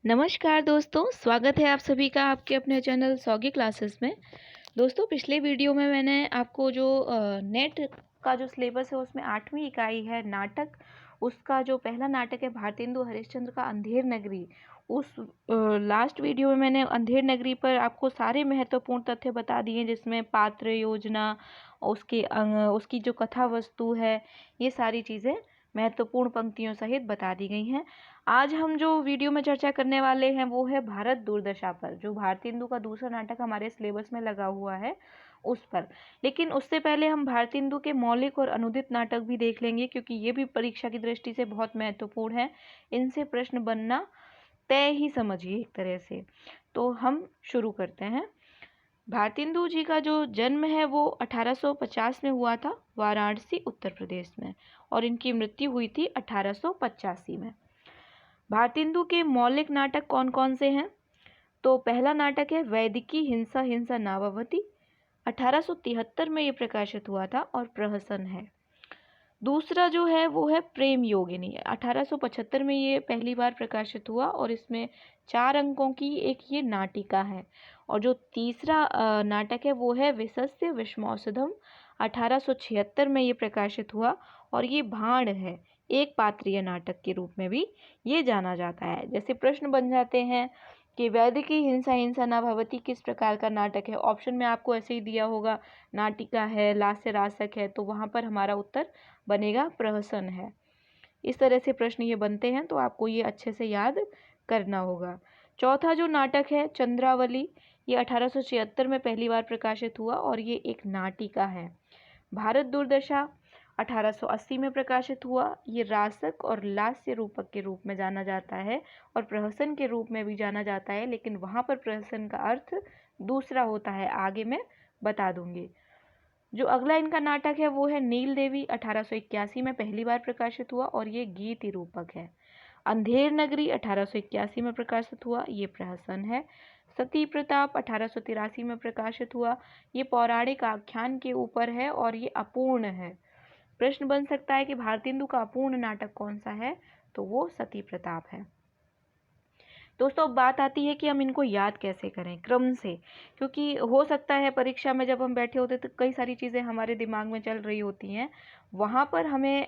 नमस्कार दोस्तों, स्वागत है आप सभी का आपके अपने चैनल सौगी क्लासेस में। दोस्तों, पिछले वीडियो में मैंने आपको जो नेट का जो सिलेबस है उसमें 8वीं इकाई है नाटक, उसका जो पहला नाटक है भारतेंदु हरिश्चंद्र का अंधेर नगरी, उस लास्ट वीडियो में मैंने अंधेर नगरी पर आपको सारे महत्वपूर्ण तथ्य बता दिए, जिसमें पात्र योजना, उसकी जो कथा वस्तु है, ये सारी चीज़ें महत्वपूर्ण पंक्तियों सहित बता दी गई हैं। आज हम जो वीडियो में चर्चा करने वाले हैं वो है भारत दुर्दशा पर, जो भारतेंदु का दूसरा नाटक हमारे सिलेबस में लगा हुआ है उस पर। लेकिन उससे पहले हम भारतेंदु के मौलिक और अनुदित नाटक भी देख लेंगे, क्योंकि ये भी परीक्षा की दृष्टि से बहुत महत्वपूर्ण है। इनसे प्रश्न बनना तय ही समझिए एक तरह से। तो हम शुरू करते हैं। भारतेंदु जी का जो जन्म है वो 1850 में हुआ था, वाराणसी उत्तर प्रदेश में, और इनकी मृत्यु हुई थी 1885 में। भारतेंदु के मौलिक नाटक कौन कौन से हैं? तो पहला नाटक है वैदिकी हिंसा हिंसा नावावती, 1873 में ये प्रकाशित हुआ था और प्रहसन है। दूसरा जो है वो है प्रेम योगिनी, 1875 में ये पहली बार प्रकाशित हुआ और इसमें 4 अंकों की एक ये नाटिका है। और जो तीसरा नाटक है वो है विशस्य विषमौषधम, 1876 में ये प्रकाशित हुआ और ये भांड है, एक पात्रीय नाटक के रूप में भी ये जाना जाता है। जैसे प्रश्न बन जाते हैं कि वैदिकी हिंसा हिंसा न भवति किस प्रकार का नाटक है। ऑप्शन में आपको ऐसे ही दिया होगा, नाटिका है, लास्य रासक है, तो वहाँ पर हमारा उत्तर बनेगा प्रहसन है। इस तरह से प्रश्न ये बनते हैं, तो आपको ये अच्छे से याद करना होगा। चौथा जो नाटक है चंद्रावली, ये 1876 में पहली बार प्रकाशित हुआ और ये एक नाटिका है। भारत दुर्दशा 1880 में प्रकाशित हुआ, ये रासक और लास्य रूपक के रूप में जाना जाता है और प्रहसन के रूप में भी जाना जाता है, लेकिन वहाँ पर प्रहसन का अर्थ दूसरा होता है, आगे मैं बता दूंगी। जो अगला इनका नाटक है वो है नील देवी, 1881 में पहली बार प्रकाशित हुआ और ये गीति रूपक है। अंधेर नगरी 1881 में प्रकाशित हुआ, ये प्रहसन है। सती प्रताप 1883 में प्रकाशित हुआ, ये पौराणिक आख्यान के ऊपर है और ये अपूर्ण है। प्रश्न बन सकता है कि भारतेंदु का अपूर्ण नाटक कौन सा है, तो वो सती प्रताप है। दोस्तों, अब बात आती है कि हम इनको याद कैसे करें क्रम से, क्योंकि हो सकता है परीक्षा में जब हम बैठे होते तो कई सारी चीज़ें हमारे दिमाग में चल रही होती हैं, वहाँ पर हमें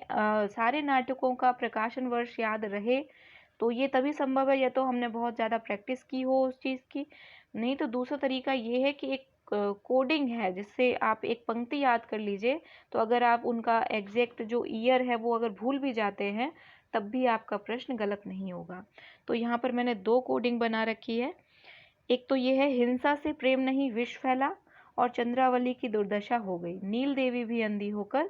सारे नाटकों का प्रकाशन वर्ष याद रहे तो ये तभी संभव है या तो हमने बहुत ज़्यादा प्रैक्टिस की हो उस चीज़ की, नहीं तो दूसरा तरीका ये है कि एक कोडिंग है जिससे आप एक पंक्ति याद कर लीजिए, तो अगर आप उनका एग्जैक्ट जो ईयर है वो अगर भूल भी जाते हैं तब भी आपका प्रश्न गलत नहीं होगा। तो यहाँ पर मैंने 2 कोडिंग बना रखी है। एक तो ये है हिंसा से प्रेम नहीं विष फैला और चंद्रावली की दुर्दशा हो गई, नील देवी भी अंधी होकर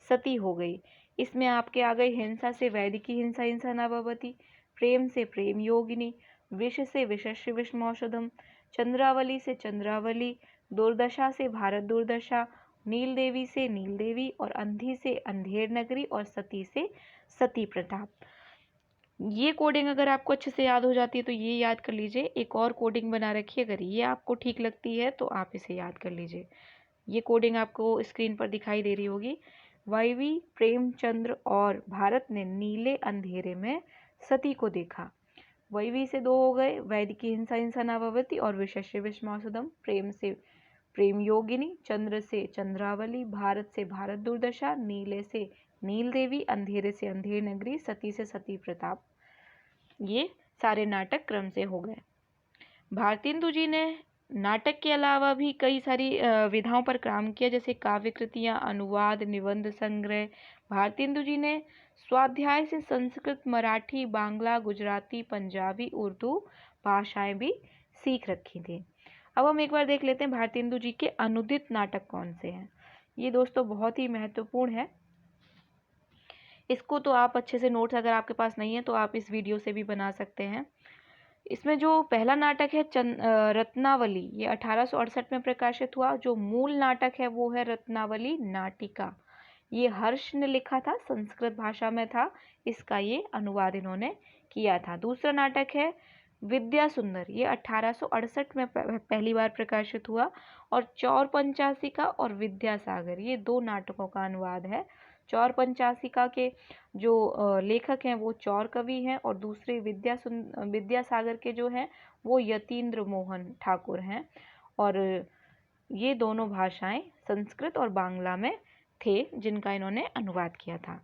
सती हो गई। इसमें आपके आ गई हिंसा से वैदिकी हिंसा हिंसा न भवति, प्रेम से प्रेम योगिनी, विष से विषस्य विषमौषधम, चंद्रावली से चंद्रावली, दुर्दशा से भारत दुर्दशा, नील देवी से नील देवी और अंधी से अंधेर नगरी और सती से सती प्रताप। ये कोडिंग अगर आपको अच्छे से याद हो जाती है तो ये याद कर लीजिए। एक और कोडिंग बना रखिए, अगर ये आपको ठीक लगती है तो आप इसे याद कर लीजिए। ये कोडिंग आपको स्क्रीन पर दिखाई दे रही होगी। वायवी प्रेमचंद्र और भारत ने नीले अंधेरे में सती को देखा। वैवी से 2 हो गए, वैदिकी हिंसा हिंसा नावावती और विशस्य विषमौषधम, प्रेम से प्रेम योगिनी, चंद्र से चंद्रावली, भारत से भारत दुर्दशा, नीले से नील देवी, अंधेरे से अंधेर नगरी, सती से सती प्रताप। ये सारे नाटक क्रम से हो गए। भारतेंदु जी ने नाटक के अलावा भी कई सारी विधाओं पर काम किया, जैसे काव्य कृतियाँ, अनुवाद, निबंध संग्रह। भारतेंदु जी ने स्वाध्याय से संस्कृत, मराठी, बांग्ला, गुजराती, पंजाबी, उर्दू भाषाएं भी सीख रखी थी। अब हम एक बार देख लेते हैं भारतेंदु जी के अनुदित नाटक कौन से हैं। ये दोस्तों बहुत ही महत्वपूर्ण है। इसको तो आप अच्छे से नोट्स अगर आपके पास नहीं है तो आप इस वीडियो से भी बना सकते हैं। इसमें जो पहला नाटक है रत्नावली, ये 1868 में प्रकाशित हुआ। जो मूल नाटक है वो है रत्नावली नाटिका, ये हर्ष ने लिखा था, संस्कृत भाषा में था, इसका ये अनुवाद इन्होंने किया था। दूसरा नाटक है विद्या सुंदर, ये 1868 में पहली बार प्रकाशित हुआ और चौर पंचासी का और विद्यासागर, ये 2 नाटकों का अनुवाद है। चौर पंचासिका के जो लेखक हैं वो चौर कवि हैं और दूसरे विद्यासागर के जो हैं वो यतीन्द्र मोहन ठाकुर हैं। और ये दोनों भाषाएं संस्कृत और बांग्ला में थे जिनका इन्होंने अनुवाद किया था।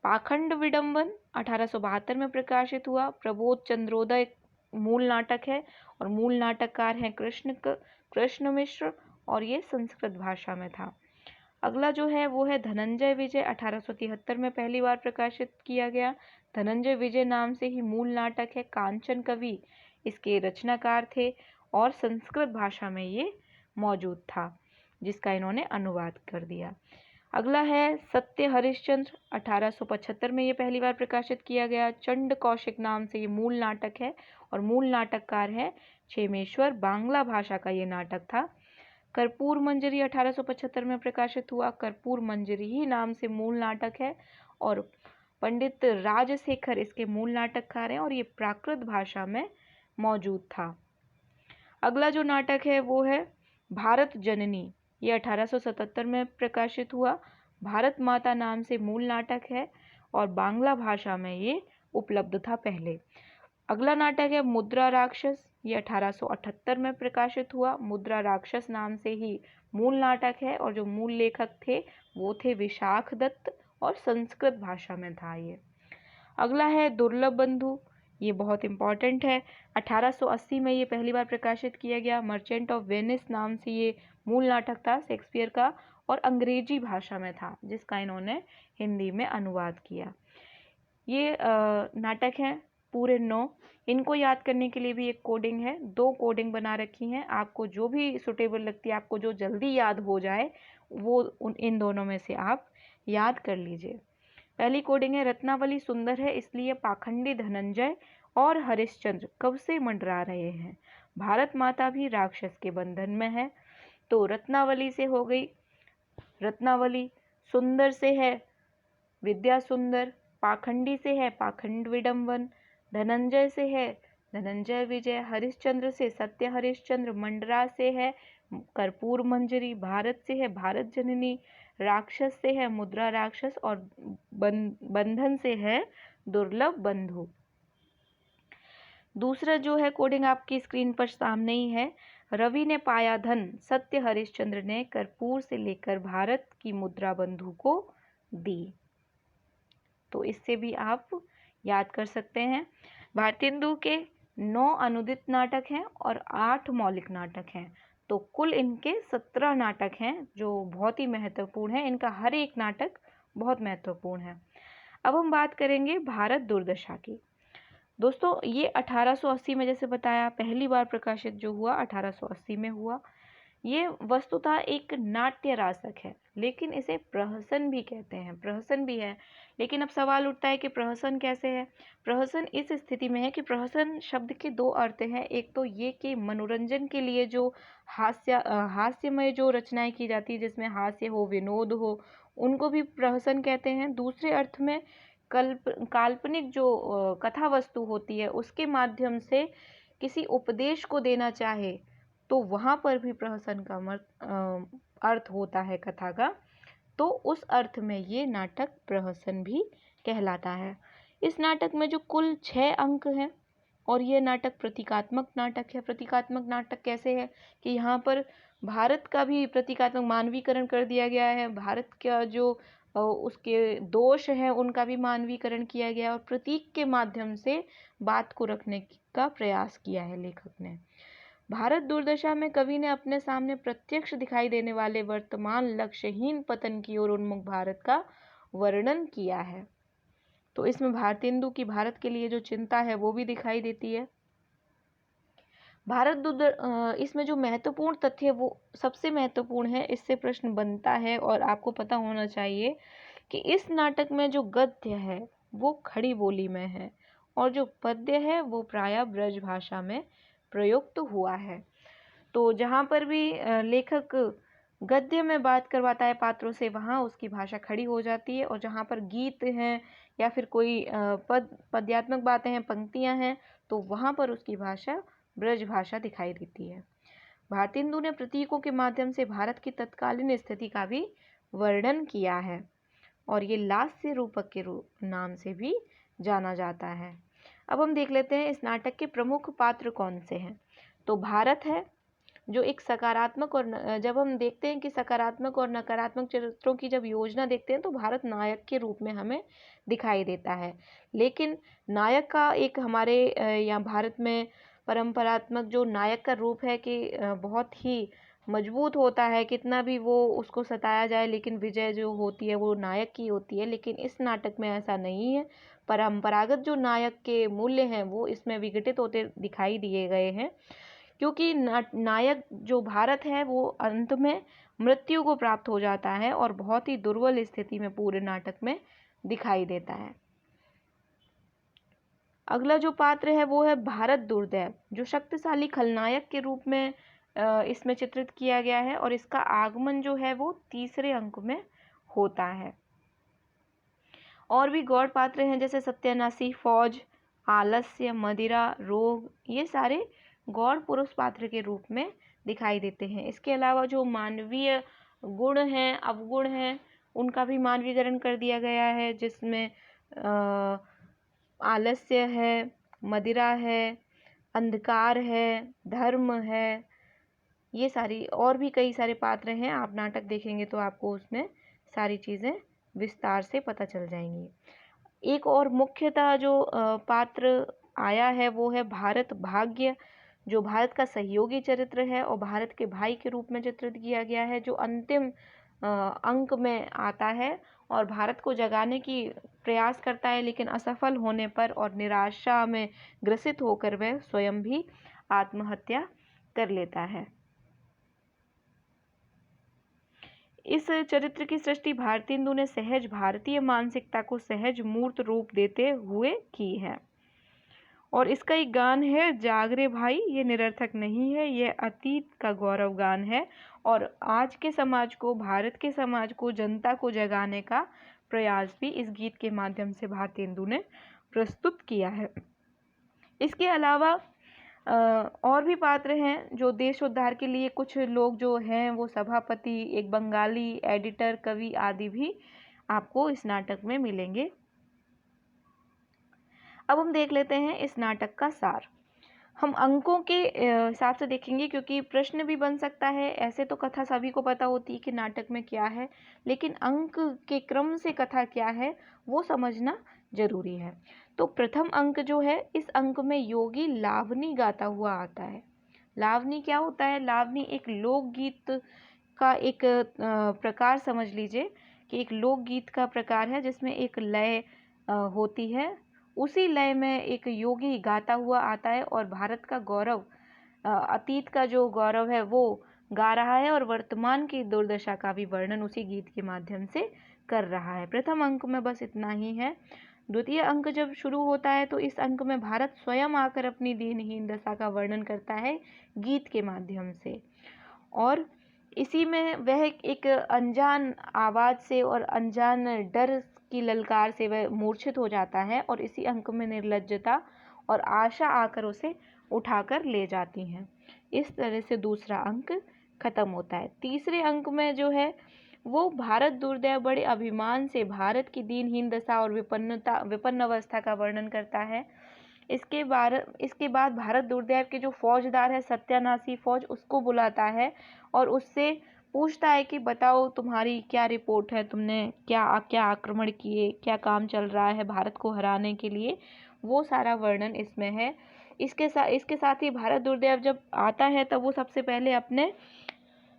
पाखंड विडंबन 1872 में प्रकाशित हुआ। प्रबोध चंद्रोदय मूल नाटक है और मूल नाटककार हैं कृष्ण मिश्र और ये संस्कृत भाषा में था। अगला जो है वो है धनंजय विजय, 1873 में पहली बार प्रकाशित किया गया। धनंजय विजय नाम से ही मूल नाटक है। कांचन कवि इसके रचनाकार थे और संस्कृत भाषा में ये मौजूद था जिसका इन्होंने अनुवाद कर दिया। अगला है सत्य हरिश्चंद्र, 1875 में ये पहली बार प्रकाशित किया गया। चंड कौशिक नाम से ये मूल नाटक है और मूल नाटककार है क्षेमेश्वर। बांग्ला भाषा का ये नाटक था। कर्पूर मंजरी 1875 में प्रकाशित हुआ। कर्पूर मंजरी ही नाम से मूल नाटक है और पंडित राजशेखर इसके मूल नाटककार हैं और ये प्राकृत भाषा में मौजूद था। अगला जो नाटक है वो है भारत जननी, ये 1877 में प्रकाशित हुआ। भारत माता नाम से मूल नाटक है और बांग्ला भाषा में ये उपलब्ध था पहले। अगला नाटक है मुद्रा राक्षस, ये 1878 में प्रकाशित हुआ। मुद्रा राक्षस नाम से ही मूल नाटक है और जो मूल लेखक थे वो थे विशाख दत्त और संस्कृत भाषा में था ये। अगला है दुर्लभ बंधु, ये बहुत इम्पॉर्टेंट है। 1880 में ये पहली बार प्रकाशित किया गया। मर्चेंट ऑफ वेनिस नाम से ये मूल नाटक था शेक्सपियर का और अंग्रेजी भाषा में था जिसका इन्होंने हिंदी में अनुवाद किया। ये नाटक हैं पूरे 9। इनको याद करने के लिए भी एक कोडिंग है, 2 कोडिंग बना रखी हैं। आपको जो भी सुटेबल लगती है, आपको जो जल्दी याद हो जाए वो इन दोनों में से आप याद कर लीजिए। पहली कोडिंग है रत्नावली सुंदर है इसलिए पाखंडी धनंजय और हरिश्चंद्र कब से मंडरा रहे हैं। भारत माता भी राक्षस के बंधन में है। तो रत्नावली से हो गई, रत्नावली सुंदर से है विद्या सुंदर, पाखंडी से है पाखंड विडंबन, धनंजय से है धनंजय विजय, हरिश्चंद्र से सत्य हरिश्चंद्र, मंडरा से है कर्पूर मंजरी, भारत से है भारत जननी, राक्षस से है मुद्रा राक्षस और बंधन से है दुर्लभ बंधु। दूसरा जो है कोडिंग आपकी स्क्रीन पर सामने ही है। रवि ने पाया धन, सत्य हरिश्चंद्र ने कर्पूर से लेकर भारत की मुद्रा बंधु को दी। तो इससे भी आप याद कर सकते हैं। भारतेंदु के 9 अनुदित नाटक हैं और 8 मौलिक नाटक हैं। तो कुल इनके 17 नाटक हैं जो बहुत ही महत्वपूर्ण है। इनका हर एक नाटक बहुत महत्वपूर्ण है। अब हम बात करेंगे भारत दुर्दशा की। दोस्तों ये 1880 में जैसे बताया पहली बार प्रकाशित जो हुआ 1880 में हुआ। ये वस्तुतः एक नाट्य रासक है लेकिन इसे प्रहसन भी कहते हैं, प्रहसन भी है। लेकिन अब सवाल उठता है कि प्रहसन कैसे है। प्रहसन इस स्थिति में है कि प्रहसन शब्द के 2 अर्थ हैं। एक तो ये कि मनोरंजन के लिए जो हास्यमय जो रचनाएं की जाती है जिसमें हास्य हो विनोद हो उनको भी प्रहसन कहते हैं। दूसरे अर्थ में काल्पनिक जो कथा वस्तु होती है उसके माध्यम से किसी उपदेश को देना चाहे तो वहाँ पर भी प्रहसन का अर्थ होता है कथा का। तो उस अर्थ में ये नाटक प्रहसन भी कहलाता है। इस नाटक में जो कुल 6 अंक हैं और ये नाटक प्रतीकात्मक नाटक है। प्रतीकात्मक नाटक कैसे है कि यहाँ पर भारत का भी प्रतीकात्मक मानवीकरण कर दिया गया है। भारत का जो उसके दोष हैं उनका भी मानवीकरण किया गया और प्रतीक के माध्यम से बात को रखने का प्रयास किया है लेखक ने। भारत दुर्दशा में कवि ने अपने सामने प्रत्यक्ष दिखाई देने वाले वर्तमान लक्ष्यहीन पतन की ओर उन्मुख भारत का वर्णन किया है। तो इसमें भारतेंदु की भारत के लिए जो चिंता है वो भी दिखाई देती है। इसमें जो महत्वपूर्ण तथ्य है वो सबसे महत्वपूर्ण है, इससे प्रश्न बनता है और आपको पता होना चाहिए कि इस नाटक में जो गद्य है वो खड़ी बोली में है और जो पद्य है वो प्रायः ब्रज भाषा में प्रयुक्त हुआ है। तो जहाँ पर भी लेखक गद्य में बात करवाता है पात्रों से वहाँ उसकी भाषा खड़ी हो जाती है और जहाँ पर गीत हैं या फिर कोई पद्यात्मक बातें हैं पंक्तियाँ हैं तो वहाँ पर उसकी भाषा ब्रज भाषा दिखाई देती है। भारतेंदु ने प्रतीकों के माध्यम से भारत की तत्कालीन स्थिति का भी वर्णन किया है और ये लास्य रूपक के नाम से भी जाना जाता है। अब हम देख लेते हैं इस नाटक के प्रमुख पात्र कौन से हैं। तो भारत है, जो एक सकारात्मक और जब हम देखते हैं कि सकारात्मक और नकारात्मक चरित्रों की जब योजना देखते हैं तो भारत नायक के रूप में हमें दिखाई देता है। लेकिन नायक का एक हमारे यहाँ भारत में परंपरात्मक जो नायक का रूप है कि बहुत ही मजबूत होता है, कितना भी वो उसको सताया जाए लेकिन विजय जो होती है वो नायक की होती है। लेकिन इस नाटक में ऐसा नहीं है। परंपरागत जो नायक के मूल्य हैं वो इसमें विघटित होते दिखाई दिए गए हैं, क्योंकि नायक जो भारत है वो अंत में मृत्यु को प्राप्त हो जाता है और बहुत ही दुर्बल स्थिति में पूरे नाटक में दिखाई देता है। अगला जो पात्र है वो है भारत दुर्दैव, जो शक्तिशाली खलनायक के रूप में इसमें चित्रित किया गया है और इसका आगमन जो है वो तीसरे अंक में होता है। और भी गौड़ पात्र हैं जैसे सत्यानाशी, फौज, आलस्य, मदिरा, रोग, ये सारे गौड़ पुरुष पात्र के रूप में दिखाई देते हैं। इसके अलावा जो मानवीय गुण हैं, अवगुण हैं, उनका भी मानवीकरण कर दिया गया है, जिसमें आलस्य है, मदिरा है, अंधकार है, धर्म है, ये सारी और भी कई सारे पात्र हैं। आप नाटक देखेंगे तो आपको उसमें सारी चीज़ें विस्तार से पता चल जाएंगी। एक और मुख्यतः जो पात्र आया है वो है भारत भाग्य, जो भारत का सहयोगी चरित्र है और भारत के भाई के रूप में चित्रित किया गया है, जो अंतिम अंक में आता है और भारत को जगाने की प्रयास करता है, लेकिन असफल होने पर और निराशा में ग्रसित होकर वह स्वयं भी आत्महत्या कर लेता है। इस चरित्र की सृष्टि भारतेंदु ने सहज भारतीय मानसिकता को सहज मूर्त रूप देते हुए की है। और इसका एक गान है, जागरे भाई, ये निरर्थक नहीं है, यह अतीत का गौरव गान है और आज के समाज को, भारत के समाज को, जनता को जगाने का प्रयास भी इस गीत के माध्यम से भारतेंदु ने प्रस्तुत किया है। इसके अलावा और भी पात्र हैं जो देश उद्धार के लिए, कुछ लोग जो हैं वो सभापति, एक बंगाली एडिटर, कवि आदि भी आपको इस नाटक में मिलेंगे। अब हम देख लेते हैं इस नाटक का सार। हम अंकों के हिसाब से देखेंगे क्योंकि प्रश्न भी बन सकता है। ऐसे तो कथा सभी को पता होती है कि नाटक में क्या है, लेकिन अंक के क्रम से कथा क्या है वो समझना जरूरी है। तो प्रथम अंक जो है, इस अंक में योगी लावनी गाता हुआ आता है। लावनी क्या होता है? लावनी एक लोकगीत का एक प्रकार समझ लीजिए कि एक लोकगीत का प्रकार है जिसमें एक लय होती है। उसी लय में एक योगी गाता हुआ आता है और भारत का गौरव, अतीत का जो गौरव है वो गा रहा है और वर्तमान की दुर्दशा का भी वर्णन उसी गीत के माध्यम से कर रहा है। प्रथम अंक में बस इतना ही है। द्वितीय अंक जब शुरू होता है तो इस अंक में भारत स्वयं आकर अपनी दीनहीन दशा का वर्णन करता है गीत के माध्यम से, और इसी में वह एक अनजान आवाज़ से और अनजान डर की ललकार से वह मूर्छित हो जाता है और इसी अंक में निर्लज्जता और आशा आकर उसे उठाकर ले जाती हैं। इस तरह से दूसरा अंक खत्म होता है। तीसरे अंक में जो है वो भारत दुर्दैव बड़े अभिमान से भारत की दीनहीन दशा और विपन्न अवस्था का वर्णन करता है। इसके बाद भारत दुर्दैव के जो फौजदार है सत्यानाशी फौज, उसको बुलाता है और उससे पूछता है कि बताओ तुम्हारी क्या रिपोर्ट है, तुमने क्या आक्रमण किए, क्या काम चल रहा है भारत को हराने के लिए, वो सारा वर्णन इसमें है। इसके साथ ही भारत दुर्दैव जब आता है तब वो सबसे पहले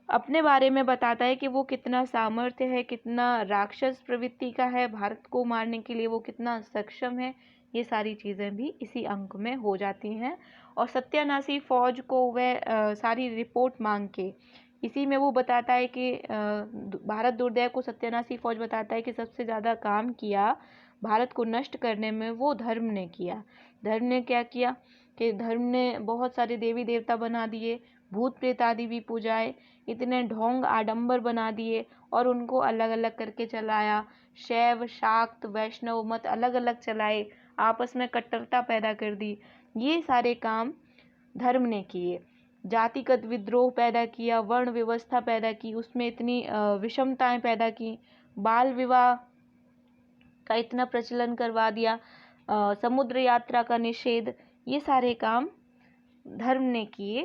अपने बारे में बताता है कि वो कितना सामर्थ्य है, कितना राक्षस प्रवृत्ति का है, भारत को मारने के लिए वो कितना सक्षम है। ये सारी चीज़ें भी इसी अंक में हो जाती हैं और सत्यानाशी फौज को वह सारी रिपोर्ट मांग के इसी में वो बताता है कि भारत दुर्दैव को सत्यानाशी फौज बताता है कि सबसे ज़्यादा काम किया भारत को नष्ट करने में वो धर्म ने किया। धर्म ने क्या किया कि धर्म ने बहुत सारे देवी देवता बना दिए, भूत प्रेत आदि भी पूजाए, इतने ढोंग आडंबर बना दिए और उनको अलग अलग करके चलाया। शैव, शाक्त, वैष्णव मत अलग अलग चलाए, आपस में कट्टरता पैदा कर दी। ये सारे काम धर्म ने किए। जातिगत विद्रोह पैदा किया, वर्ण व्यवस्था पैदा की, उसमें इतनी विषमताएं पैदा की, बाल विवाह का इतना प्रचलन करवा दिया, समुद्र यात्रा का निषेध, ये सारे काम धर्म ने किए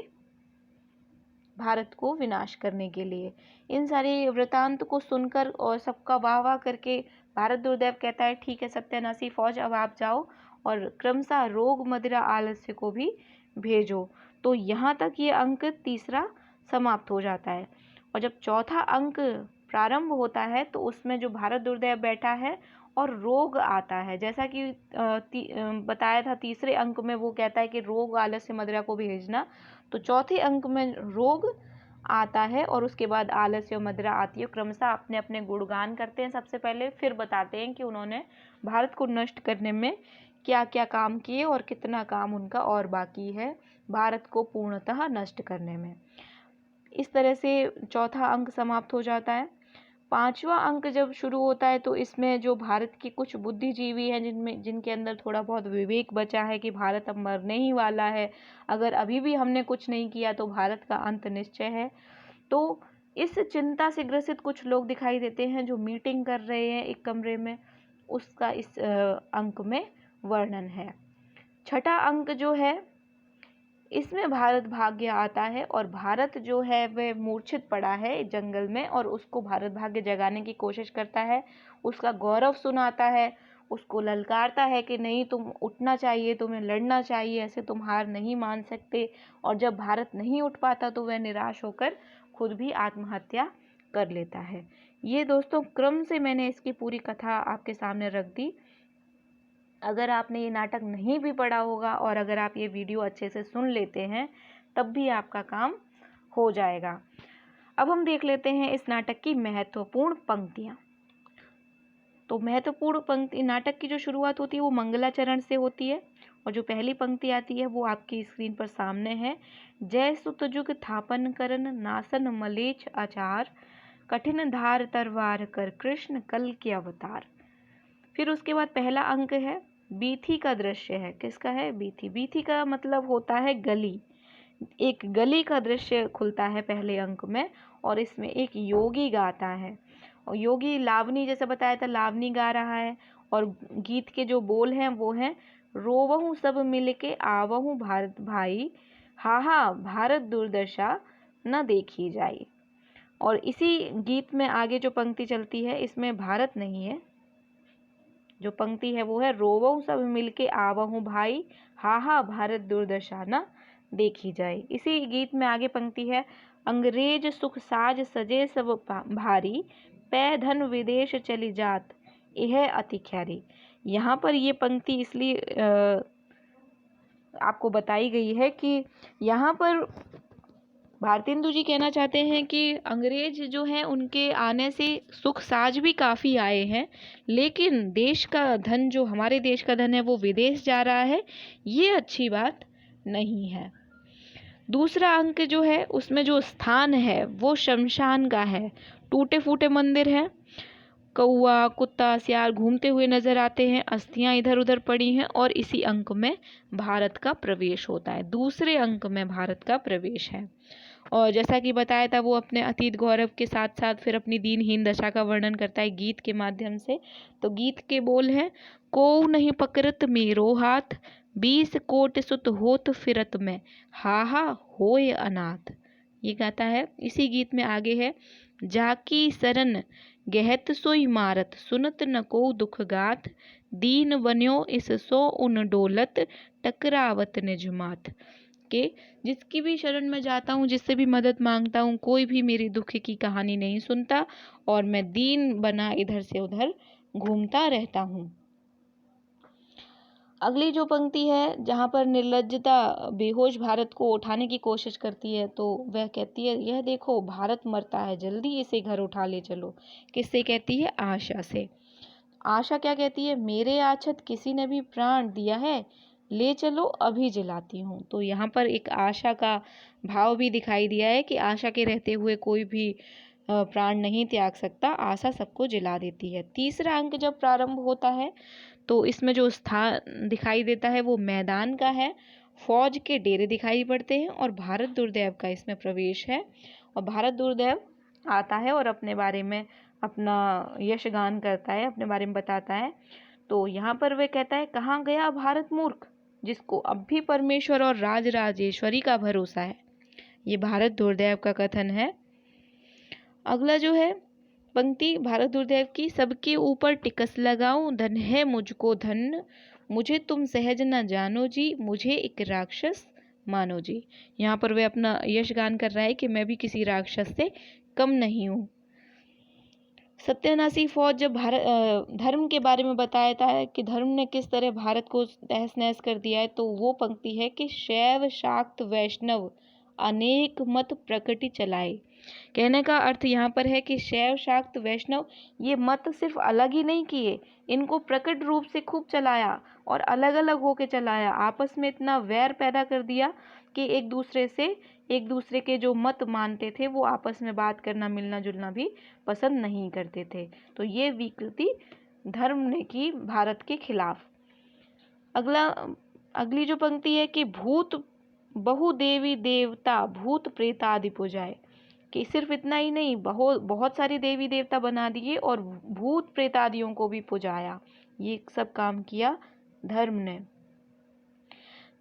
भारत को विनाश करने के लिए। इन सारे वृतांत को सुनकर और सबका वाह वाह करके भारत दुर्दैव कहता है ठीक है सत्यानाशी फौज, अब आप जाओ और क्रमशः रोग मदिरा आलस्य को भी भेजो। तो यहाँ तक ये अंक तीसरा समाप्त हो जाता है। और जब चौथा अंक प्रारंभ होता है तो उसमें जो भारत दुर्दैव बैठा है और रोग आता है, जैसा कि बताया था तीसरे अंक में वो कहता है कि रोग आलस्य मदिरा को भेजना, तो चौथे अंक में रोग आता है और उसके बाद आलस्य और मदिरा आती है। क्रमशः अपने अपने गुणगान करते हैं सबसे पहले, फिर बताते हैं कि उन्होंने भारत को नष्ट करने में क्या क्या काम किए और कितना काम उनका और बाकी है भारत को पूर्णतः नष्ट करने में। इस तरह से चौथा अंक समाप्त हो जाता है। पांचवा अंक जब शुरू होता है तो इसमें जो भारत के कुछ बुद्धिजीवी हैं जिनके अंदर थोड़ा बहुत विवेक बचा है कि भारत अब मरने ही वाला है, अगर अभी भी हमने कुछ नहीं किया तो भारत का अंत निश्चय है, तो इस चिंता से ग्रसित कुछ लोग दिखाई देते हैं जो मीटिंग कर रहे हैं एक कमरे में, उसका इस अंक में वर्णन है। छठा अंक जो है इसमें भारत भाग्य आता है और भारत जो है वह मूर्छित पड़ा है जंगल में और उसको भारत भाग्य जगाने की कोशिश करता है, उसका गौरव सुनाता है, उसको ललकारता है कि नहीं तुम उठना चाहिए, तुम्हें लड़ना चाहिए, ऐसे तुम हार नहीं मान सकते। और जब भारत नहीं उठ पाता तो वह निराश होकर खुद भी आत्महत्या कर लेता है। ये दोस्तों क्रम से मैंने इसकी पूरी कथा आपके सामने रख दी। अगर आपने ये नाटक नहीं भी पढ़ा होगा और अगर आप ये वीडियो अच्छे से सुन लेते हैं तब भी आपका काम हो जाएगा। अब हम देख लेते हैं इस नाटक की महत्वपूर्ण पंक्तियाँ। तो महत्वपूर्ण पंक्ति, नाटक की जो शुरुआत होती है वो मंगलाचरण से होती है और जो पहली पंक्ति आती है वो आपकी स्क्रीन पर सामने है। जय सुत जुग थापन करन नासन मलेच्छ आचार, कठिन धार तरवार कर कृष्ण कल के अवतार। फिर उसके बाद पहला अंक है बीथी का दृश्य है। किसका है? बीथी। बीथी का मतलब होता है गली। एक गली का दृश्य खुलता है पहले अंक में और इसमें एक योगी गाता है और योगी लावनी, जैसे बताया था, लावनी गा रहा है और गीत के जो बोल हैं वो हैं रोवहु सब मिलके आवहु भारत भाई, हा हा भारत दुर्दशा न देखी जाई। और इसी गीत में आगे जो पंक्ति चलती है इसमें भारत नहीं है, जो पंक्ति है वो है रोवहु सब मिलके आवहु भाई, हा हा भारत दुर्दशा न देखी जाए। इसी गीत में आगे पंक्ति है अंग्रेज सुख साज सजे सब भारी, पै धन विदेश चली जात यह अति ख्यारी। यहाँ पर ये पंक्ति इसलिए आपको बताई गई है कि यहाँ पर भारतेंदु जी कहना चाहते हैं कि अंग्रेज जो हैं उनके आने से सुख साज भी काफ़ी आए हैं, लेकिन देश का धन, जो हमारे देश का धन है वो विदेश जा रहा है, ये अच्छी बात नहीं है। दूसरा अंक जो है उसमें जो स्थान है वो शमशान का है। टूटे फूटे मंदिर हैं, कौआ कुत्ता सियार घूमते हुए नजर आते हैं, अस्थियां इधर उधर पड़ी हैं और इसी अंक में भारत का प्रवेश होता है। दूसरे अंक में भारत का प्रवेश है और जैसा कि बताया था वो अपने अतीत गौरव के साथ साथ फिर अपनी दीनहीन दशा का वर्णन करता है गीत के माध्यम से। तो गीत के बोल हैं को नहीं पकड़त मेरो हाथ, 20 कोट सुत होत फिरत में, हा हा होय अनाथ। ये गाता है। इसी गीत में आगे है जाकी सरन गहत सोई मारत, सुनत न को दुख गात, दीन बन्यो इस सो उन डोलत, टकरावत निज मात। के जिसकी भी शरण में जाता हूँ, जिससे भी मदद मांगता हूँ, कोई भी मेरी दुख की कहानी नहीं सुनता और मैं दीन बना इधर से उधर घूमता रहता हूँ। अगली जो पंक्ति है जहाँ पर निर्लज्जता बेहोश भारत को उठाने की कोशिश करती है तो वह कहती है यह देखो भारत मरता है, जल्दी इसे घर उठा ले चलो। किससे कहती है? आशा से। आशा क्या कहती है? मेरे आछत किसी ने भी प्राण दिया है, ले चलो अभी जलाती हूँ। तो यहाँ पर एक आशा का भाव भी दिखाई दिया है कि आशा के रहते हुए कोई भी प्राण नहीं त्याग सकता, आशा सबको जला देती है। तीसरा अंक जब प्रारंभ होता है तो इसमें जो स्थान दिखाई देता है वो मैदान का है, फौज के डेरे दिखाई पड़ते हैं और भारत दुर्दैव का इसमें प्रवेश है। और भारत दुर्दैव आता है और अपने बारे में अपना यशगान करता है, अपने बारे में बताता है। तो यहाँ पर वह कहता है, कहाँ गया भारत मूर्ख, जिसको अब भी परमेश्वर और राज राजेश्वरी का भरोसा है। ये भारत दुर्दैव का कथन है। अगला जो है पंक्ति भारत दुर्दैव की, सबके ऊपर टिकस लगाऊं, धन है मुझको धन, मुझे तुम सहज न जानो जी, मुझे एक राक्षस मानो जी। यहाँ पर वे अपना यशगान कर रहा है कि मैं भी किसी राक्षस से कम नहीं हूँ। सत्यानाशी फौज जब धर्म के बारे में बताया है कि धर्म ने किस तरह भारत को तहस नहस कर दिया है, तो वो पंक्ति है कि शैव शाक्त वैष्णव अनेक मत प्रकटि चलाए। कहने का अर्थ यहाँ पर है कि शैव शाक्त वैष्णव ये मत सिर्फ अलग ही नहीं किए, इनको प्रकट रूप से खूब चलाया और अलग अलग होके चलाया। आपस में इतना वैर पैदा कर दिया कि एक दूसरे के जो मत मानते थे वो आपस में बात करना मिलना जुलना भी पसंद नहीं करते थे। तो ये विकृति धर्म ने की भारत के खिलाफ। अगली जो पंक्ति है कि भूत बहु देवी देवता भूत प्रेतादि पुजाए, कि सिर्फ इतना ही नहीं, बहुत सारी देवी देवता बना दिए और भूत प्रेतादियों को भी पुजाया। ये सब काम किया धर्म ने।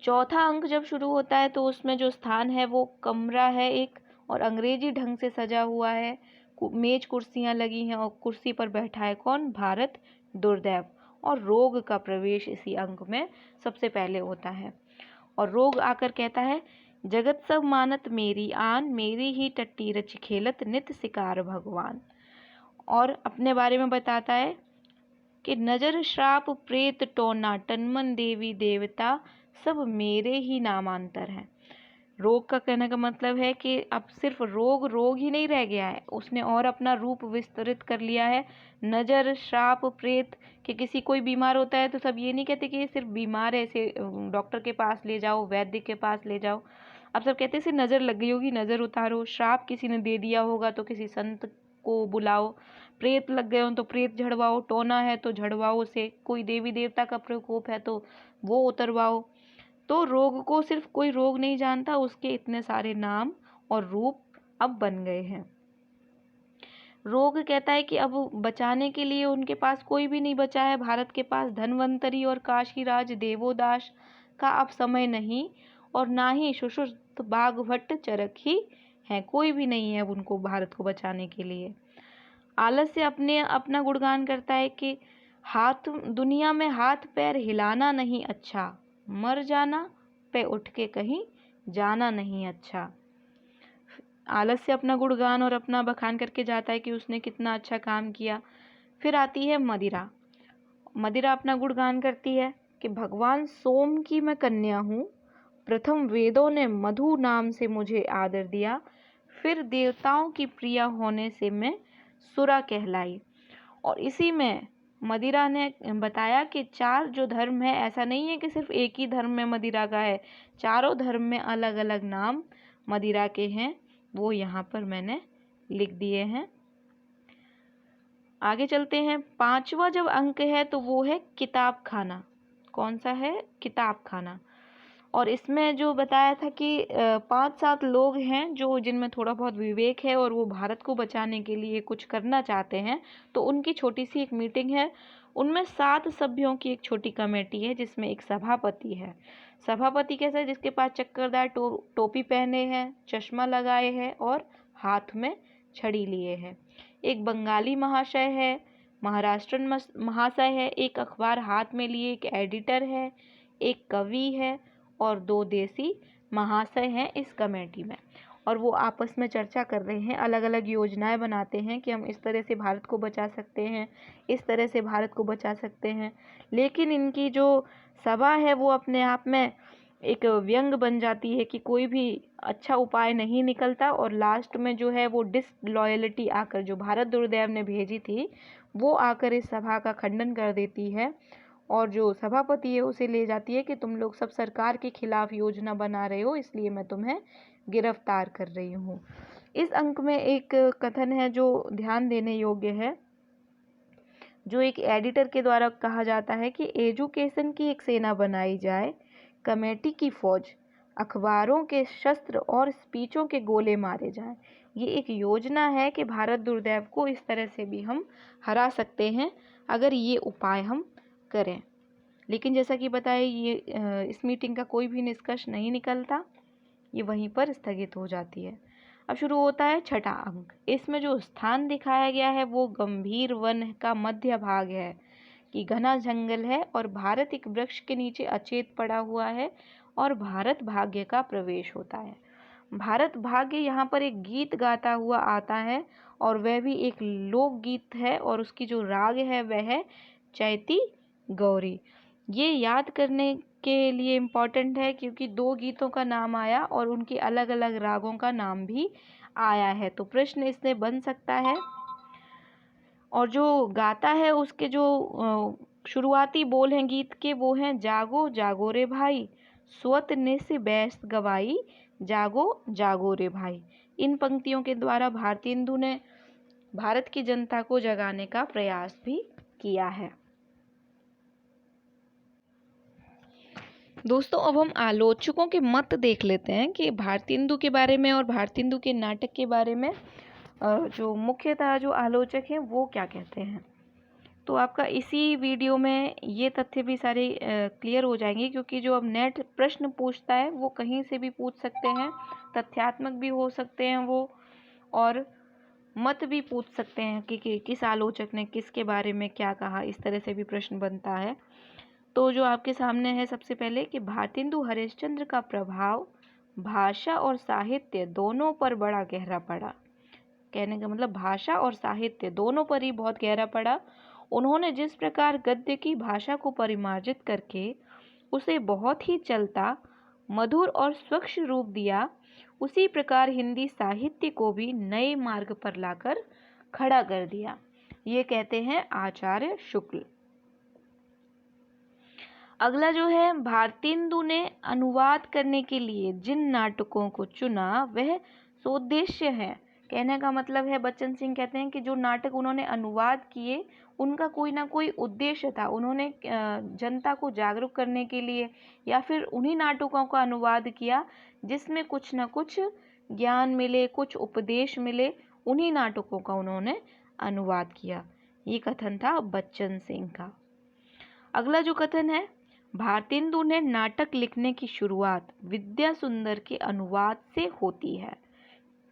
चौथा अंक जब शुरू होता है तो उसमें जो स्थान है वो कमरा है एक, और अंग्रेजी ढंग से सजा हुआ है, मेज कुर्सियां लगी हैं और कुर्सी पर बैठा है कौन, भारत दुर्दैव। और रोग का प्रवेश इसी अंक में सबसे पहले होता है। और रोग आकर कहता है, जगत सब मानत मेरी आन, मेरी ही टट्टी रच खेलत नित शिकार भगवान। और अपने बारे में बताता है कि नजर श्राप प्रेत टोना टनमन देवी देवता सब मेरे ही नामांतर हैं। रोग का कहने का मतलब है कि अब सिर्फ रोग ही नहीं रह गया है, उसने और अपना रूप विस्तृत कर लिया है। नजर श्राप प्रेत, कि किसी कोई बीमार होता है तो सब ये नहीं कहते कि ये सिर्फ बीमार है, इसे डॉक्टर के पास ले जाओ, वैद्य के पास ले जाओ। अब सब कहते हैं इसे नज़र लग गई होगी, नज़र उतारो। श्राप किसी ने दे दिया होगा तो किसी संत को बुलाओ। प्रेत लग गए हो तो प्रेत झड़वाओ। टोना है तो झड़वाओ उसे। कोई देवी देवता का प्रकोप है तो वो उतरवाओ। तो रोग को सिर्फ कोई रोग नहीं जानता, उसके इतने सारे नाम और रूप अब बन गए हैं। रोग कहता है कि अब बचाने के लिए उनके पास कोई भी नहीं बचा है। भारत के पास धन्वंतरी और काशीराज देवोदास का अब समय नहीं, और ना ही सुश्रुत बाघभट्ट चरक ही है, कोई भी नहीं है उनको भारत को बचाने के लिए। आलस्य अपना गुणगान करता है कि दुनिया में हाथ पैर हिलाना नहीं अच्छा, मर जाना पे उठ के कहीं जाना नहीं अच्छा। आलस्य अपना गुणगान और अपना बखान करके जाता है कि उसने कितना अच्छा काम किया। फिर आती है मदिरा। मदिरा अपना गुणगान करती है कि भगवान सोम की मैं कन्या हूँ, प्रथम वेदों ने मधु नाम से मुझे आदर दिया, फिर देवताओं की प्रिया होने से मैं सुरा कहलाई। और इसी में मदिरा ने बताया कि 4 जो धर्म है, ऐसा नहीं है कि सिर्फ एक ही धर्म में मदिरा का है, चारों धर्म में अलग अलग नाम मदिरा के हैं, वो यहाँ पर मैंने लिख दिए हैं। आगे चलते हैं। 5वां जब अंक है तो वो है किताब खाना। कौन सा है, किताब खाना। और इसमें जो बताया था कि 5-7 लोग हैं जो जिनमें थोड़ा बहुत विवेक है और वो भारत को बचाने के लिए कुछ करना चाहते हैं, तो उनकी छोटी सी एक मीटिंग है। उनमें 7 सभ्यों की एक छोटी कमेटी है जिसमें एक सभापति है। सभापति कैसा है, जिसके पास चक्करदार टोपी पहने हैं, चश्मा लगाए हैं और हाथ में छड़ी लिए हैं। एक बंगाली महाशय है, महाराष्ट्रन महाशय है, एक अखबार हाथ में लिए एक एडिटर है, एक कवि है और 2 देसी महाशय हैं इस कमेटी में। और वो आपस में चर्चा कर रहे हैं, अलग अलग योजनाएं बनाते हैं कि हम इस तरह से भारत को बचा सकते हैं, इस तरह से भारत को बचा सकते हैं। लेकिन इनकी जो सभा है वो अपने आप में एक व्यंग बन जाती है कि कोई भी अच्छा उपाय नहीं निकलता, और लास्ट में जो है वो डिसलॉयल्टी आकर, जो भारत दुर्दैव ने भेजी थी वो आकर इस सभा का खंडन कर देती है, और जो सभापति है उसे ले जाती है कि तुम लोग सब सरकार के खिलाफ योजना बना रहे हो, इसलिए मैं तुम्हें गिरफ्तार कर रही हूँ। इस अंक में एक कथन है जो ध्यान देने योग्य है, जो एक एडिटर के द्वारा कहा जाता है कि एजुकेशन की एक सेना बनाई जाए, कमेटी की फौज, अखबारों के शस्त्र और स्पीचों के गोले मारे जाएं। ये एक योजना है कि भारत दुर्दैव को इस तरह से भी हम हरा सकते हैं अगर ये उपाय हम करें। लेकिन जैसा कि बताया, इस मीटिंग का कोई भी निष्कर्ष नहीं निकलता, ये वहीं पर स्थगित हो जाती है। अब शुरू होता है छठा अंक। इसमें जो स्थान दिखाया गया है वो गंभीर वन का मध्य भाग है कि घना जंगल है और भारत एक वृक्ष के नीचे अचेत पड़ा हुआ है और भारत भाग्य का प्रवेश होता है। भारत भाग्य यहाँ पर एक गीत गाता हुआ आता है और वह भी एक लोकगीत है और उसकी जो राग है वह है चैती गौरी। ये याद करने के लिए इम्पॉर्टेंट है क्योंकि दो गीतों का नाम आया और उनके अलग अलग रागों का नाम भी आया है, तो प्रश्न इससे बन सकता है। और जो गाता है उसके जो शुरुआती बोल हैं गीत के वो हैं जागो जागो रे भाई, स्वत निस बैस गवाई, जागो जागो रे भाई। इन पंक्तियों के द्वारा भारतेंदु ने भारत की जनता को जगाने का प्रयास भी किया है। दोस्तों, अब हम आलोचकों के मत देख लेते हैं कि भारतेंदु के बारे में और भारतेंदु के नाटक के बारे में जो मुख्यतः जो आलोचक हैं वो क्या कहते हैं। तो आपका इसी वीडियो में ये तथ्य भी सारे क्लियर हो जाएंगे, क्योंकि जो अब नेट प्रश्न पूछता है वो कहीं से भी पूछ सकते हैं, तथ्यात्मक भी हो सकते हैं वो, और मत भी पूछ सकते हैं कि किस आलोचक ने किसके बारे में क्या कहा, इस तरह से भी प्रश्न बनता है। तो जो आपके सामने है सबसे पहले कि भारतेंदु हरिश्चंद्र का प्रभाव भाषा और साहित्य दोनों पर बड़ा गहरा पड़ा। कहने का मतलब भाषा और साहित्य दोनों पर ही बहुत गहरा पड़ा। उन्होंने जिस प्रकार गद्य की भाषा को परिमार्जित करके उसे बहुत ही चलता, मधुर और स्वच्छ रूप दिया, उसी प्रकार हिंदी साहित्य को भी नए मार्ग पर लाकर खड़ा कर दिया। ये कहते हैं आचार्य शुक्ल। अगला जो है, भारतेंदु ने अनुवाद करने के लिए जिन नाटकों को चुना वह सोद्देश्य है। कहने का मतलब है, बच्चन सिंह कहते हैं कि जो नाटक उन्होंने अनुवाद किए उनका कोई ना कोई उद्देश्य था। उन्होंने जनता को जागरूक करने के लिए या फिर उन्हीं नाटकों का अनुवाद किया जिसमें कुछ ना कुछ ज्ञान मिले, कुछ उपदेश मिले, उन्हीं नाटकों का उन्होंने अनुवाद किया। ये कथन था बच्चन सिंह का। अगला जो कथन है, भारतेंदु ने नाटक लिखने की शुरुआत विद्या सुंदर के अनुवाद से होती है,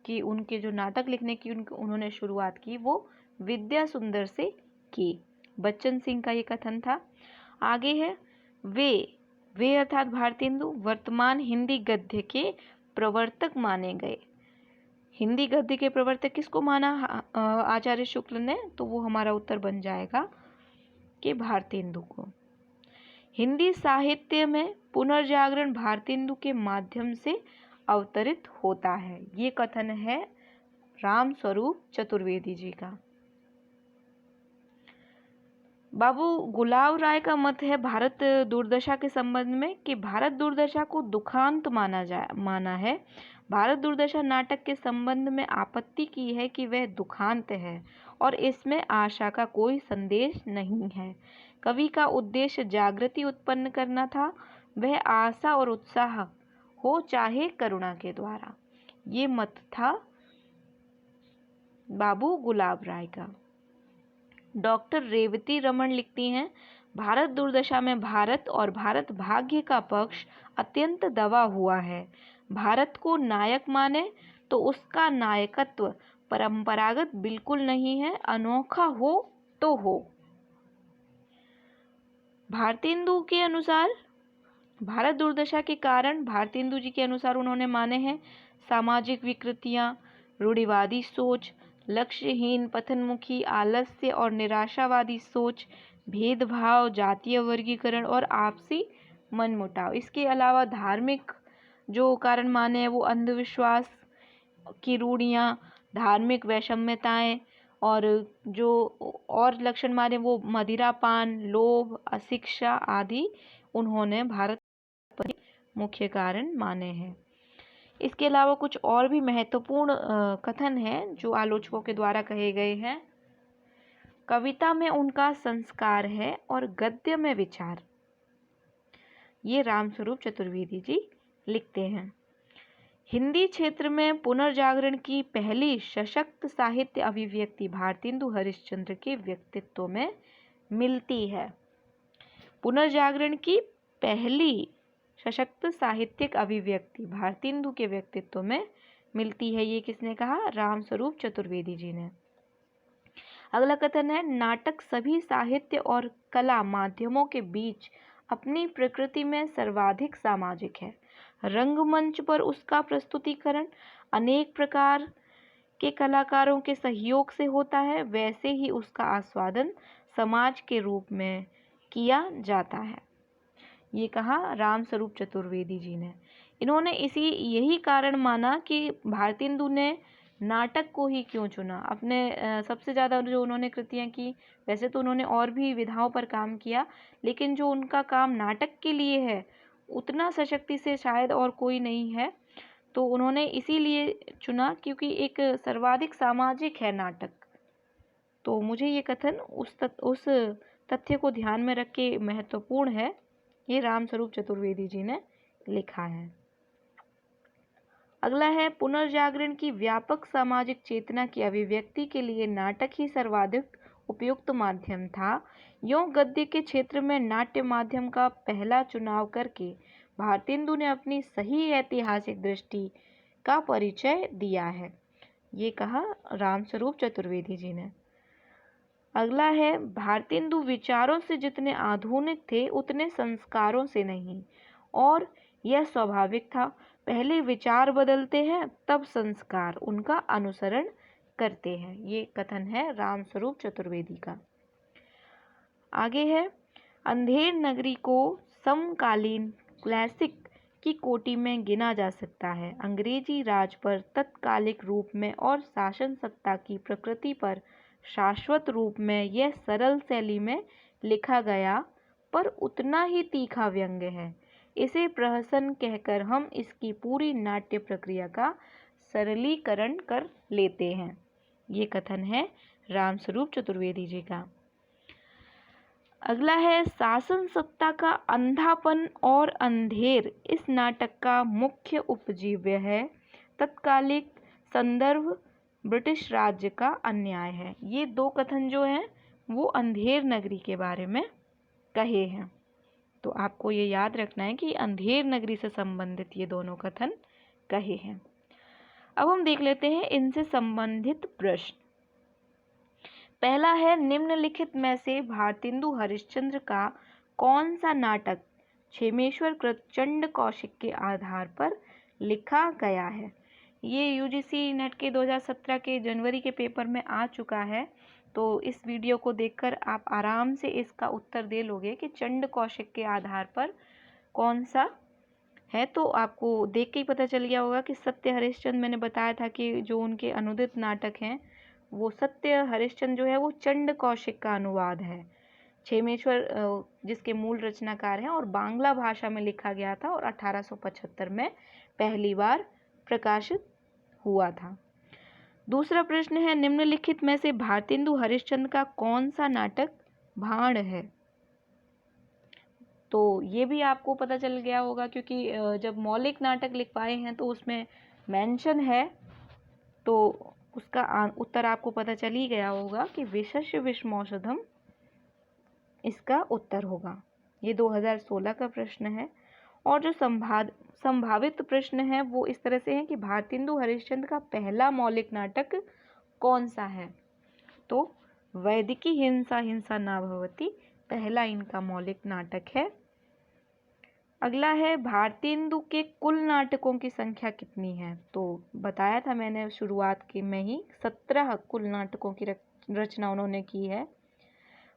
कि उनके जो नाटक लिखने की उन्होंने शुरुआत की वो विद्या सुंदर से की। बच्चन सिंह का ये कथन था। आगे है, वे अर्थात भारतेंदु वर्तमान हिंदी गद्य के प्रवर्तक माने गए। हिंदी गद्य के प्रवर्तक किसको माना आचार्य शुक्ल ने? तो वो हमारा उत्तर बन जाएगा कि भारतेंदु को। हिंदी साहित्य में पुनर्जागरण भारतेंदु के माध्यम से अवतरित होता है। ये कथन है राम स्वरूप चतुर्वेदी जी का। बाबू गुलाब राय का मत है भारत दुर्दशा के संबंध में कि भारत दुर्दशा को दुखांत माना है। भारत दुर्दशा नाटक के संबंध में आपत्ति की है कि वह दुखांत है और इसमें आशा का कोई संदेश नहीं है। कवि का उद्देश्य जागृति उत्पन्न करना था, वह आशा और उत्साह हो चाहे करुणा के द्वारा। ये मत था बाबू गुलाब राय का। डॉक्टर रेवती रमन लिखती हैं, भारत दुर्दशा में भारत और भारत भाग्य का पक्ष अत्यंत दबा हुआ है। भारत को नायक माने तो उसका नायकत्व परंपरागत बिल्कुल नहीं है, अनोखा हो तो हो। भारतेंदु के अनुसार भारत दुर्दशा के कारण भारतेंदु जी के अनुसार उन्होंने माने हैं सामाजिक विकृतियां, रूढ़िवादी सोच, लक्ष्यहीन पतनमुखी आलस्य और निराशावादी सोच, भेदभाव, जातीय वर्गीकरण और आपसी मनमुटाव। इसके अलावा धार्मिक जो कारण माने हैं वो अंधविश्वास की रूढ़ियाँ, धार्मिक वैषम्यताएं, और जो और लक्षण माने वो मदिरापान, लोभ, अशिक्षा आदि उन्होंने भारत पर मुख्य कारण माने हैं। इसके अलावा कुछ और भी महत्वपूर्ण कथन हैं जो आलोचकों के द्वारा कहे गए हैं। कविता में उनका संस्कार है और गद्य में विचार। ये रामस्वरूप चतुर्वेदी जी लिखते हैं। हिंदी क्षेत्र में पुनर्जागरण की पहली सशक्त साहित्य अभिव्यक्ति भारतेंदु हरिश्चंद्र के व्यक्तित्व में मिलती है। पुनर्जागरण की पहली सशक्त साहित्यिक अभिव्यक्ति भारतेंदु के व्यक्तित्व में मिलती है। ये किसने कहा? रामस्वरूप चतुर्वेदी जी ने। अगला कथन है, नाटक सभी साहित्य और कला माध्यमों के बीच अपनी प्रकृति में सर्वाधिक सामाजिक है। रंगमंच पर उसका प्रस्तुतिकरण अनेक प्रकार के कलाकारों के सहयोग से होता है, वैसे ही उसका आस्वादन समाज के रूप में किया जाता है। ये कहा रामस्वरूप चतुर्वेदी जी ने। इन्होंने यही कारण माना कि भारतेंदु ने नाटक को ही क्यों चुना। अपने सबसे ज़्यादा जो उन्होंने कृतियाँ की, वैसे तो उन्होंने और भी विधाओं पर काम किया, लेकिन जो उनका काम नाटक के लिए है उतना सशक्ति से शायद और कोई नहीं है। तो उन्होंने इसीलिए चुना क्योंकि एक सर्वाधिक सामाजिक है नाटक। तो मुझे ये कथन उस तथ्य को ध्यान में रख के महत्वपूर्ण है। ये रामस्वरूप चतुर्वेदी जी ने लिखा है। अगला है, पुनर्जागरण की व्यापक सामाजिक चेतना की अभिव्यक्ति के लिए नाटक ही सर्वाधिक उपयुक्त माध्यम था। यूं गद्य के क्षेत्र में नाट्य माध्यम का पहला चुनाव करके भारतेंदु ने अपनी सही ऐतिहासिक दृष्टि का परिचय दिया है। ये कहा रामस्वरूप चतुर्वेदी जी ने। अगला है, भारतेंदु विचारों से जितने आधुनिक थे उतने संस्कारों से नहीं, और यह स्वाभाविक था। पहले विचार बदलते हैं, तब संस्कार उनका अनुसरण करते हैं। ये कथन है रामस्वरूप चतुर्वेदी का। आगे है, अंधेर नगरी को समकालीन क्लासिक की कोटि में गिना जा सकता है। अंग्रेजी राज पर तत्कालिक रूप में और शासन सत्ता की प्रकृति पर शाश्वत रूप में यह सरल शैली में लिखा गया, पर उतना ही तीखा व्यंग्य है। इसे प्रहसन कहकर हम इसकी पूरी नाट्य प्रक्रिया का सरलीकरण कर लेते हैं। ये कथन है रामस्वरूप चतुर्वेदी जी का। अगला है, शासन सत्ता का अंधापन और अंधेर इस नाटक का मुख्य उपजीव्य है। तत्कालिक संदर्भ ब्रिटिश राज्य का अन्याय है। ये दो कथन जो हैं वो अंधेर नगरी के बारे में कहे हैं। तो आपको ये याद रखना है कि अंधेर नगरी से संबंधित ये दोनों कथन कहे हैं। अब हम देख लेते हैं इनसे संबंधित प्रश्न। पहला है, निम्नलिखित में से भारतेंदु हरिश्चंद्र का कौन सा नाटक क्षेमेश्वर कृत चंड कौशिक के आधार पर लिखा गया है? ये यूजीसी नेट के 2017 के जनवरी के पेपर में आ चुका है। तो इस वीडियो को देखकर आप आराम से इसका उत्तर दे लोगे कि चंड कौशिक के आधार पर कौन सा है। तो आपको देख के ही पता चल गया होगा कि सत्य हरिश्चंद्र, मैंने बताया था कि जो उनके अनुदित नाटक हैं वो सत्य हरिश्चंद्र जो है वो चंड कौशिक का अनुवाद है। क्षेमेश्वर जिसके मूल रचनाकार हैं और बांग्ला भाषा में लिखा गया था और 1875 में पहली बार प्रकाशित हुआ था। दूसरा प्रश्न है, निम्नलिखित में से भारतेंदु हरिश्चंद्र का कौन सा नाटक भाण है? तो ये भी आपको पता चल गया होगा क्योंकि जब मौलिक नाटक लिखवाए हैं तो उसमें मेंशन है, तो उसका उत्तर आपको पता चल ही गया होगा कि विशस्य विषमौषधम इसका उत्तर होगा। ये 2016 का प्रश्न है। और जो संभावित प्रश्न है वो इस तरह से है कि भारतेंदु हरिश्चंद्र का पहला मौलिक नाटक कौन सा है? तो वैदिकी हिंसा हिंसा ना भवति पहला इनका मौलिक नाटक है। अगला है, भारतेंदु के कुल नाटकों की संख्या कितनी है? तो बताया था मैंने शुरुआत के में ही 17 कुल नाटकों की रचना उन्होंने की है।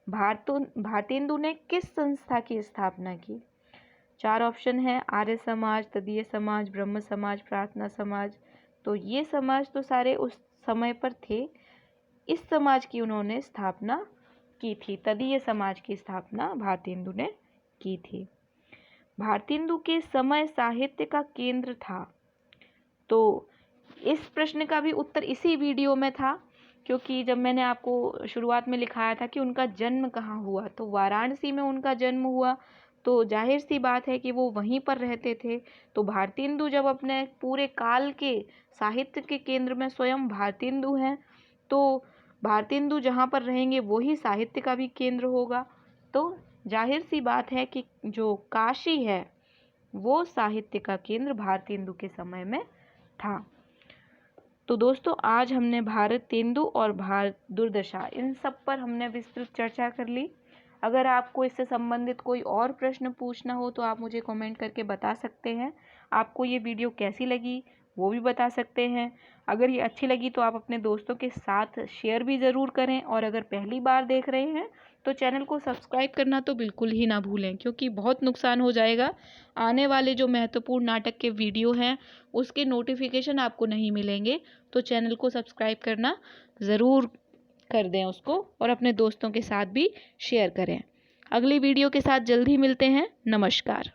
भारतेंदु ने किस संस्था की स्थापना की? 4 ऑप्शन है, आर्य समाज, तदीय समाज, ब्रह्म समाज, प्रार्थना समाज। तो ये समाज तो सारे उस समय पर थे। इस समाज की उन्होंने स्थापना की थी, तदीय समाज की स्थापना भारतेंदु ने की थी। भारतेंदु के समय साहित्य का केंद्र था। तो इस प्रश्न का भी उत्तर इसी वीडियो में था, क्योंकि जब मैंने आपको शुरुआत में लिखाया था कि उनका जन्म कहाँ हुआ, तो वाराणसी में उनका जन्म हुआ। तो जाहिर सी बात है कि वो वहीं पर रहते थे। तो भारतेंदु जब अपने पूरे काल के साहित्य के केंद्र में स्वयं भारतेंदु हैं, तो भारतेंदु जहाँ पर रहेंगे वही साहित्य का भी केंद्र होगा। तो जाहिर सी बात है कि जो काशी है वो साहित्य का केंद्र भारतेंदु के समय में था। तो दोस्तों, आज हमने भारतेंदु और दुर्दशा इन सब पर हमने विस्तृत चर्चा कर ली। अगर आपको इससे संबंधित कोई और प्रश्न पूछना हो तो आप मुझे कमेंट करके बता सकते हैं। आपको ये वीडियो कैसी लगी वो भी बता सकते हैं। अगर ये अच्छी लगी तो आप अपने दोस्तों के साथ शेयर भी ज़रूर करें, और अगर पहली बार देख रहे हैं तो चैनल को सब्सक्राइब करना तो बिल्कुल ही ना भूलें, क्योंकि बहुत नुकसान हो जाएगा। आने वाले जो महत्वपूर्ण नाटक के वीडियो हैं उसके नोटिफिकेशन आपको नहीं मिलेंगे। तो चैनल को सब्सक्राइब करना ज़रूर कर दें उसको, और अपने दोस्तों के साथ भी शेयर करें। अगली वीडियो के साथ जल्द ही मिलते हैं। नमस्कार।